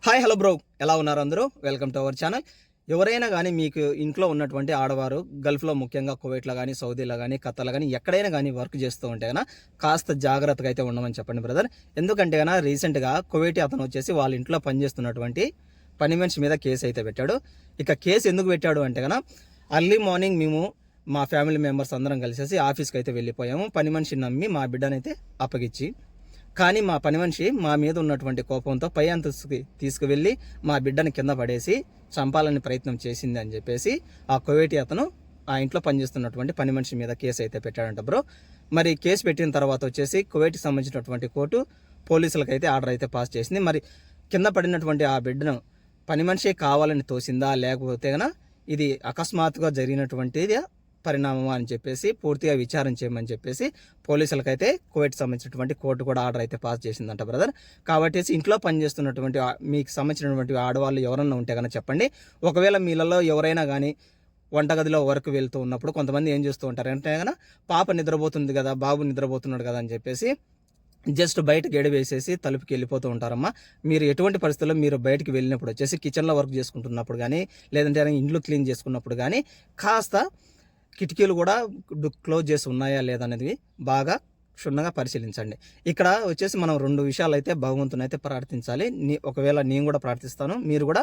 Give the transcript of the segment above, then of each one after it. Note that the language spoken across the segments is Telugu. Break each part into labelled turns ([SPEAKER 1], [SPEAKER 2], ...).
[SPEAKER 1] హాయ్ హలో బ్రో, ఎలా ఉన్నారు అందరూ? Welcome to our channel. ఎవరైనా కానీ మీకు ఇంట్లో ఉన్నటువంటి ఆడవారు గల్ఫ్లో, ముఖ్యంగా కువైట్లో కానీ, సౌదీలో కానీ, ఖత్తర్లో కానీ ఎక్కడైనా కానీ వర్క్ చేస్తూ ఉంటే కన్నా కాస్త జాగ్రత్తగా అయితే ఉండమని చెప్పండి బ్రదర్. ఎందుకంటే కన్నా రీసెంట్గా కువైటీ అతను వచ్చేసి వాళ్ళ ఇంట్లో పనిచేస్తున్నటువంటి పని మనిషి మీద కేసు అయితే పెట్టాడు. ఇక కేసు ఎందుకు పెట్టాడు అంటే కన్నా అర్లీ మార్నింగ్ మేము మా ఫ్యామిలీ మెంబర్స్ అందరం కలిసేసి ఆఫీస్కి అయితే వెళ్ళిపోయాము. పని మనిషిని నమ్మి మా బిడ్డనైతే అప్పగిచ్చి, కానీ మా పని మనిషి మా మీద ఉన్నటువంటి కోపంతో పై అంతస్తుకి తీసుకువెళ్ళి మా బిడ్డని కింద పడేసి చంపాలని ప్రయత్నం చేసింది అని చెప్పేసి ఆ కువైటీ అతను ఆ ఇంట్లో పనిచేస్తున్నటువంటి పని మనిషి మీద కేసు అయితే పెట్టాడంట బ్రో. మరి కేసు పెట్టిన తర్వాత వచ్చేసి కువైట్కి సంబంధించినటువంటి కోర్టు పోలీసులకు అయితే ఆర్డర్ అయితే పాస్ చేసింది. మరి కింద పడినటువంటి ఆ బిడ్డను పని మనిషి కావాలని తోసిందా, లేకపోతే ఇది అకస్మాత్తుగా జరిగినటువంటిది పరిణామం అని చెప్పేసి పూర్తిగా విచారణ చేయమని చెప్పేసి పోలీసులకైతే కువైట్ సంబంధించినటువంటి కోర్టు కూడా ఆర్డర్ అయితే పాస్ చేసిందంట బ్రదర్. కాబట్టి ఇంట్లో పనిచేస్తున్నటువంటి మీకు సంబంధించినటువంటి ఆడవాళ్ళు ఎవరన్నా ఉంటే కనుక చెప్పండి. ఒకవేళ మీలలో ఎవరైనా కానీ వంటగదిలో వర్క్ వెళ్తూ ఉన్నప్పుడు కొంతమంది ఏం చేస్తూ ఉంటారు అంటే కనుక పాప నిద్రపోతుంది కదా, బాబు నిద్రపోతున్నాడు కదా అని చెప్పేసి జస్ట్ బయట గెడ వేసేసి తలుపుకి వెళ్ళిపోతూ ఉంటారమ్మా. మీరు ఎటువంటి పరిస్థితుల్లో మీరు బయటకు వెళ్ళినప్పుడు వచ్చేసి కిచెన్లో వర్క్ చేసుకుంటున్నప్పుడు కానీ, లేదంటే ఇండ్లు క్లీన్ చేసుకున్నప్పుడు కానీ కాస్త కిటికీలు కూడా క్లోజ్ చేసి ఉన్నాయా లేదనేది బాగా క్షుణ్ణంగా పరిశీలించండి. ఇక్కడ వచ్చేసి మనం 2 విషయాలు అయితే భగవంతుని అయితే ప్రార్థించాలి. ఒకవేళ నేను కూడా ప్రార్థిస్తాను, మీరు కూడా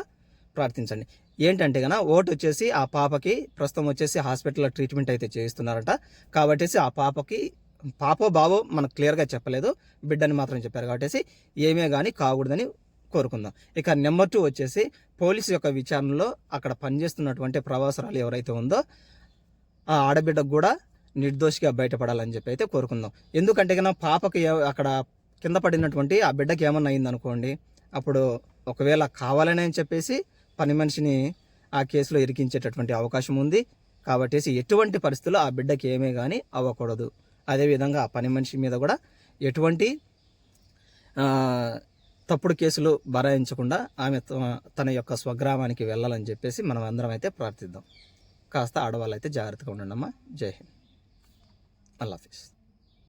[SPEAKER 1] ప్రార్థించండి. ఏంటంటే ఒకటి వచ్చేసి ఆ పాపకి ప్రస్తుతం వచ్చేసి హాస్పిటల్లో ట్రీట్మెంట్ అయితే చేయిస్తున్నారట. కాబట్టి ఆ పాపకి పాపో బాబో మనకు క్లియర్గా చెప్పలేదు, బిడ్డని మాత్రం చెప్పారు. కాబట్టి ఏమే కానీ కాకూడదని కోరుకుందాం. ఇక నెంబర్ 2 వచ్చేసి పోలీసు యొక్క విచారణలో అక్కడ పనిచేస్తున్నటువంటి ప్రవాసురాలు ఎవరైతే ఉందో ఆ ఆడబిడ్డకు కూడా నిర్దోషిగా బయటపడాలని చెప్పి అయితే కోరుకుందాం. ఎందుకంటే పాపకి అక్కడ కింద పడినటువంటి ఆ బిడ్డకి ఏమన్నా అయిందనుకోండి, అప్పుడు ఒకవేళ కావాలని అని చెప్పేసి పని మనిషిని ఆ కేసులో ఇరికించేటటువంటి అవకాశం ఉంది. కాబట్టి ఎటువంటి పరిస్థితుల్లో ఆ బిడ్డకి ఏమీ కానీ అవ్వకూడదు. అదేవిధంగా ఆ పని మనిషి మీద కూడా ఎటువంటి తప్పుడు కేసులు బరాయించకుండా ఆమె తన యొక్క స్వగ్రామానికి వెళ్ళాలని చెప్పేసి మనం అందరం అయితే ప్రార్థిద్దాం. కాస్త ఆడవాళ్ళు అయితే జాగ్రత్తగా ఉండండి అమ్మా. జై హింద్, అల్లా హాఫీజ్.